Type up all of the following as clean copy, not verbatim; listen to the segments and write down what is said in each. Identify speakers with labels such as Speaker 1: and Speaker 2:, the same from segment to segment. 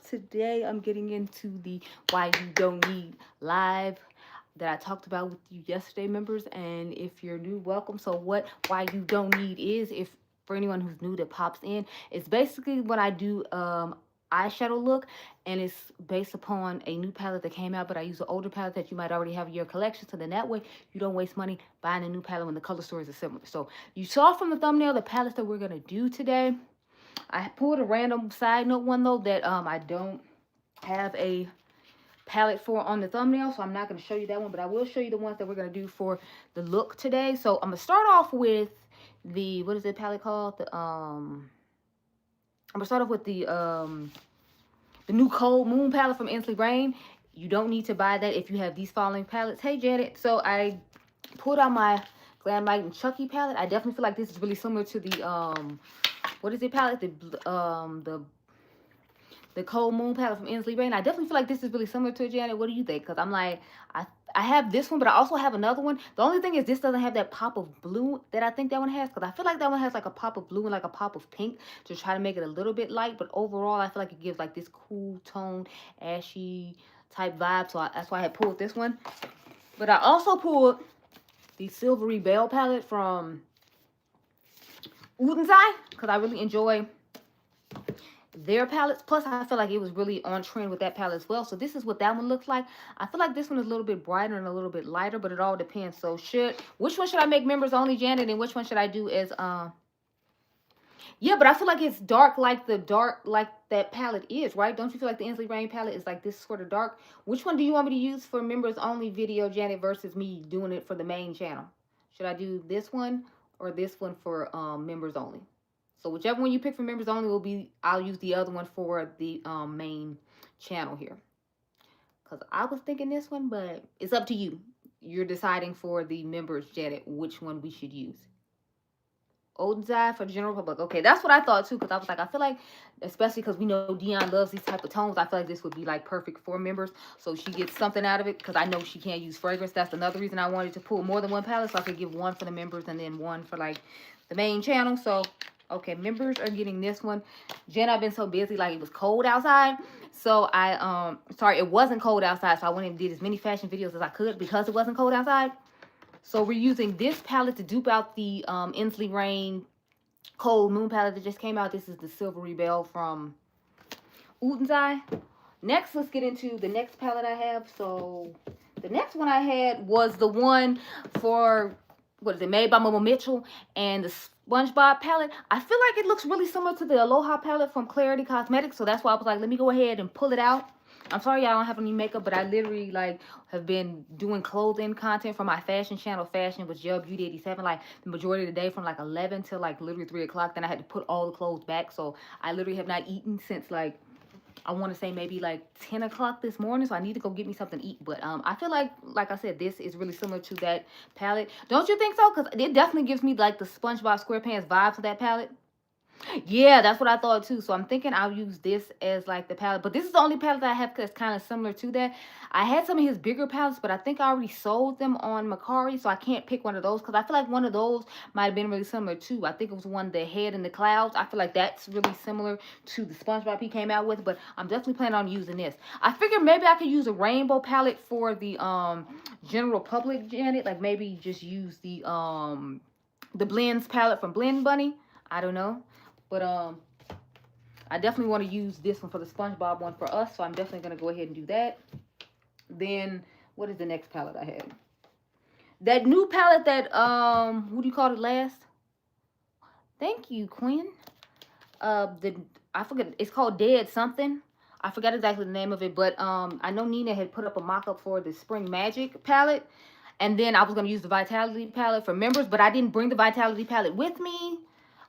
Speaker 1: Today I'm getting into the Why You Don't Need live that I talked about with you yesterday, members. And if you're new, welcome. So what Why You Don't Need is, if for anyone who's new that pops in, it's basically when I do eyeshadow look, and it's based upon a new palette that came out, but I use an older palette that you might already have in your collection, so then that way you don't waste money buying a new palette when the color stories are similar. So you saw from the thumbnail the palettes that we're gonna do today. I pulled a random side note one though that I don't have a palette for on the thumbnail, so I'm not going to show you that one, but I will show you the ones that we're going to do for the look today. So I'm going to start off with the, what is the palette called? I'm going to start off with the new Cold Moon palette from Inslee Rain. You don't need to buy that if you have these following palettes. Hey Janet, so I pulled out my Glam Light and Chucky palette. I definitely feel like this is really similar to the what is it palette? The Cold Moon palette from Inslee Rain. I definitely feel like this is really similar to it, Janet. What do you think? Because I'm like, I have this one, but I also have another one. The only thing is this doesn't have that pop of blue that I think that one has. Because I feel like that one has like a pop of blue and like a pop of pink to try to make it a little bit light. But overall, I feel like it gives like this cool tone, ashy type vibe. So that's why I had pulled this one. But I also pulled the Silvery Belle palette from Ulta because I really enjoy their palettes. Plus, I feel like it was really on trend with that palette as well. So this is what that one looks like. I feel like this one is a little bit brighter and a little bit lighter, but it all depends. So which one should I make members only, Janet, and which one should I do as yeah, but I feel like it's dark like that palette is, right? Don't you feel like the Inslee Rain palette is like this sort of dark? Which one do you want me to use for members only video, Janet, versus me doing it for the main channel? Should I do this one or this one for members only? So whichever one you pick for members only will be, I'll use the other one for the main channel here. Because I was thinking this one, but it's up to you. You're deciding for the members, Janet, which one we should use. Oldseye for the general public. Okay, that's what I thought too, because I was like, I feel like, especially because we know Dion loves these type of tones, I feel like this would be like perfect for members, so she gets something out of it, because I know she can't use fragrance. That's another reason I wanted to pull more than one palette, so I could give one for the members and then one for like the main channel. So okay, members are getting this one. Jen, I've been so busy, like it was cold outside, so sorry, it wasn't cold outside, so I went and did as many fashion videos as I could because it wasn't cold outside. So we're using this palette to dupe out the Inslee Rain Cold Moon palette that just came out. This is the Silvery Belle from Ulta. Next, let's get into the next palette I have. So the next one I had was the one for, what is it, made by Momo Mitchell, and the SpongeBob palette. I feel like it looks really similar to the Aloha palette from Clarity Cosmetics, so that's why I was like, let me go ahead and pull it out. I'm sorry y'all don't have any makeup, but I literally like have been doing clothing content for my fashion channel, Fashion with Gelbeauty 87, like the majority of the day from like 11 till like literally 3 o'clock. Then I had to put all the clothes back, so I literally have not eaten since like, I want to say maybe like 10 o'clock this morning, so I need to go get me something to eat. But I feel like I said, this is really similar to that palette. Don't you think so? Because it definitely gives me like the SpongeBob SquarePants vibe to that palette. Yeah, that's what I thought too. So I'm thinking I'll use this as like the palette. But this is the only palette that I have that's kind of similar to that. I had some of his bigger palettes, but I think I already sold them on Mercari, so I can't pick one of those because I feel like one of those might have been really similar too. I think it was one, the Head in the Clouds. I feel like that's really similar to the SpongeBob he came out with, but I'm definitely planning on using this. I figured maybe I could use a rainbow palette for the general public, Janet. Like maybe just use the blends palette from Blend Bunny. I don't know. But I definitely want to use this one for the SpongeBob one for us. So I'm definitely going to go ahead and do that. Then, what is the next palette I had? That new palette that, who do you call it last? Thank you, Quinn. I forget, it's called Dead something. I forgot exactly the name of it. But I know Nina had put up a mock-up for the Spring Magic palette. And then I was going to use the Vitality palette for members. But I didn't bring the Vitality palette with me.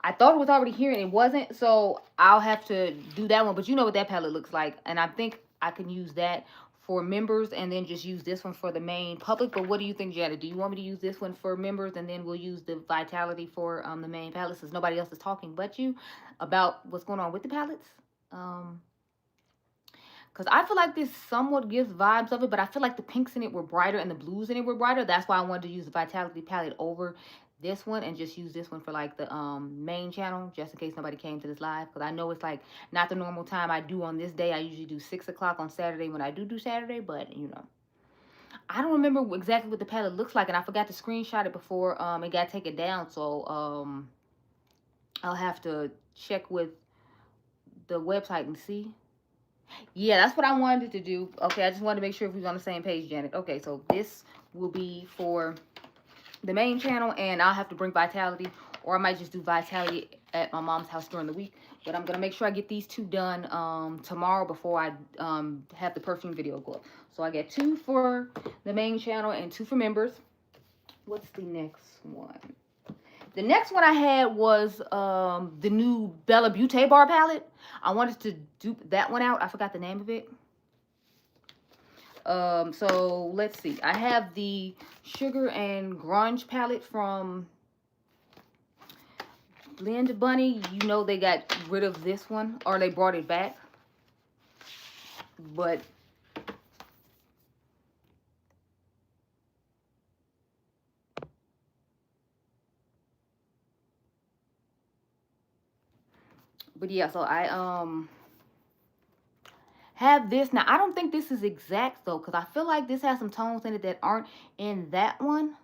Speaker 1: I thought it was already here and it wasn't, so I'll have to do that one. But you know what that palette looks like, and I think I can use that for members and then just use this one for the main public. But what do you think, Janet? Do you want me to use this one for members and then we'll use the Vitality for the main palette, since nobody else is talking but you about what's going on with the palettes? Because I feel like this somewhat gives vibes of it, but I feel like the pinks in it were brighter and the blues in it were brighter. That's why I wanted to use the Vitality palette over this one and just use this one for like the main channel, just in case nobody came to this live, because I know it's like not the normal time I do on this day. I usually do 6 o'clock on Saturday when I do Saturday, but you know, I don't remember exactly what the palette looks like, and I forgot to screenshot it before it got taken down, so I'll have to check with the website and see. Yeah, that's what I wanted to do. Okay, I just wanted to make sure if we was on the same page, Janet. Okay, so this will be for the main channel, and I'll have to bring Vitality, or I might just do Vitality at my mom's house during the week. But I'm gonna make sure I get these two done tomorrow before I have the perfume video go up. So I get 2 for the main channel and 2 for members. What's the next one? The next one I had was the new Bella Beaute bar palette. I wanted to dupe that one out. I forgot the name of it. So let's see. I have the Sugar and Grunge palette from Blend Bunny. You know they got rid of this one, or they brought it back. But yeah, so I have this. Now I don't think this is exact though, because I feel like this has some tones in it that aren't in that one.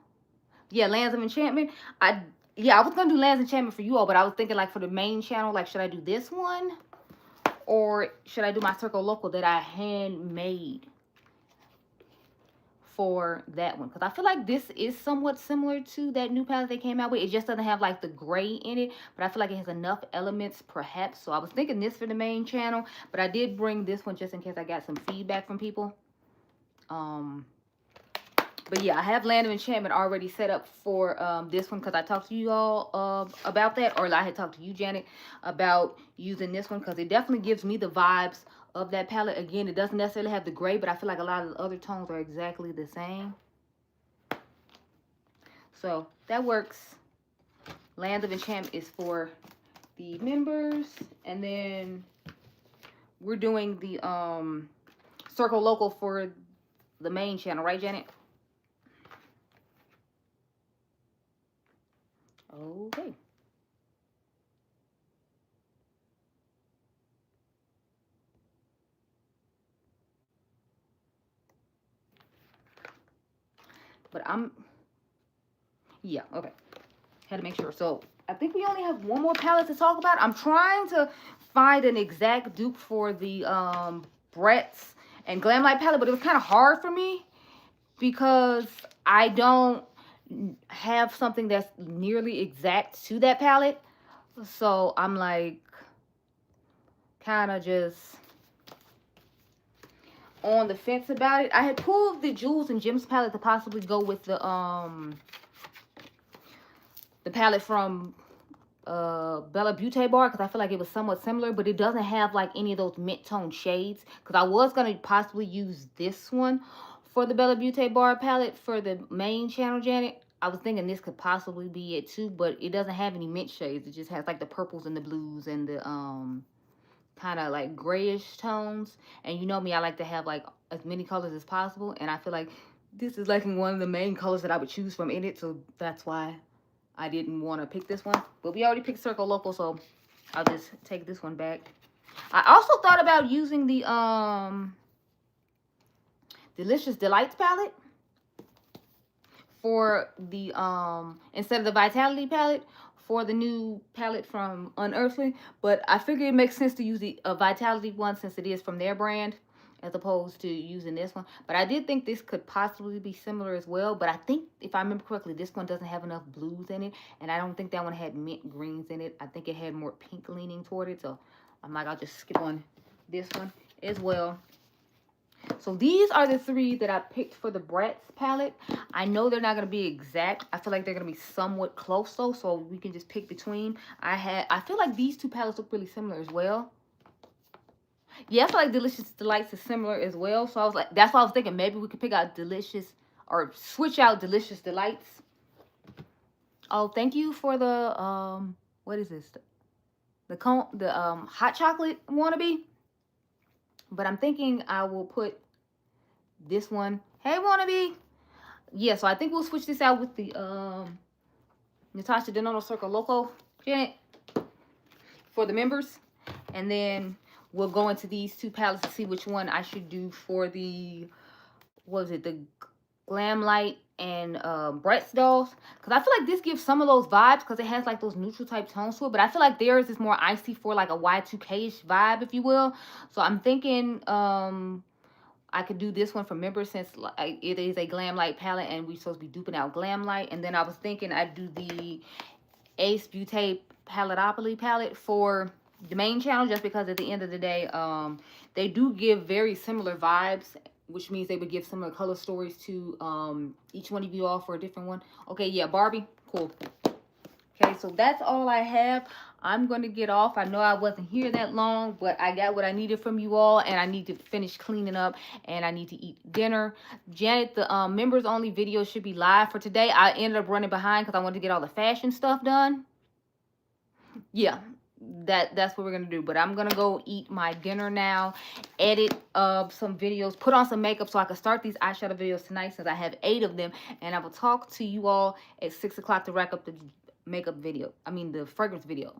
Speaker 1: Yeah, Lands of Enchantment. I was gonna do Lands of Enchantment for you all, but I was thinking like for the main channel, like should I do this one, or should I do my Circle Local that I handmade for that one? Because I feel like this is somewhat similar to that new palette they came out with. It just doesn't have like the gray in it, but I feel like it has enough elements perhaps. So I was thinking this for the main channel, but I did bring this one just in case I got some feedback from people. But yeah, I have Land of Enchantment already set up for this one, because I talked to you all about that, or I had talked to you, Janet, about using this one, because it definitely gives me the vibes of that palette. Again, it doesn't necessarily have the gray, but I feel like a lot of the other tones are exactly the same. So that works. Land of Enchantment is for the members, and then we're doing the Circle Local for the main channel, right, Janet? Okay. But yeah, okay. Had to make sure. So I think we only have one more palette to talk about. I'm trying to find an exact dupe for the Brett's and Glamlight palette, but it was kind of hard for me because I don't have something that's nearly exact to that palette. So I'm like kind of just on the fence about it. I had pulled the Jewels and Gems palette to possibly go with the palette from Bella Beaute bar, because I feel like it was somewhat similar, but it doesn't have like any of those mint tone shades, because I was going to possibly use this one for the Bella Beaute bar palette for the main channel, Janet. I was thinking this could possibly be it too, but it doesn't have any mint shades. It just has like the purples and the blues and the kind of like grayish tones. And you know me, I like to have like as many colors as possible, and I feel like this is like one of the main colors that I would choose from in it, so that's why I didn't want to pick this one. But we already picked Circle Local, so I'll just take this one back. I also thought about using the Delicious Delights palette for the instead of the Vitality palette for the new palette from Unearthly, but I figured it makes sense to use the Vitality one since it is from their brand, as opposed to using this one. But I did think this could possibly be similar as well. But I think, if I remember correctly, this one doesn't have enough blues in it. And I don't think that one had mint greens in it. I think it had more pink leaning toward it. So I'm like, I'll just skip on this one as well. So these are the 3 that I picked for the Bratz palette. I know they're not going to be exact. I feel like they're going to be somewhat close though. So we can just pick between. I feel like these 2 palettes look really similar as well. Yeah, I feel like Delicious Delights is similar as well. So I was like, that's why I was thinking maybe we could pick out Delicious, or switch out Delicious Delights. Oh, thank you for the what is this? The hot chocolate wannabe. But I'm thinking I will put this one. Hey wannabe. Yeah, so I think we'll switch this out with the Natasha Denona Circle Loco, Janet, for the members. And then we'll go into these two palettes to see which one I should do for the, what was it, the Glam Light and Bratz dolls. Because I feel like this gives some of those vibes because it has like those neutral type tones to it. But I feel like theirs is more icy for like a Y2K-ish vibe, if you will. So I'm thinking I could do this one for members since it is a Glam Light palette and we're supposed to be duping out Glam Light. And then I was thinking I'd do the Ace Beaute Paletopoly palette for the main channel, just because at the end of the day, they do give very similar vibes, which means they would give similar color stories to each one of you all for a different one. Okay, yeah, Barbie, cool. Okay, so that's all I have. I'm going to get off. I know I wasn't here that long, but I got what I needed from you all, and I need to finish cleaning up, and I need to eat dinner. Janet, the members only video should be live for today. I ended up running behind because I wanted to get all the fashion stuff done. Yeah, that's what we're gonna do. But I'm gonna go eat my dinner now, edit some videos, put on some makeup so I can start these eyeshadow videos tonight since I have 8 of them, and I will talk to you all at 6 o'clock to wrap up the makeup video. I mean the fragrance video.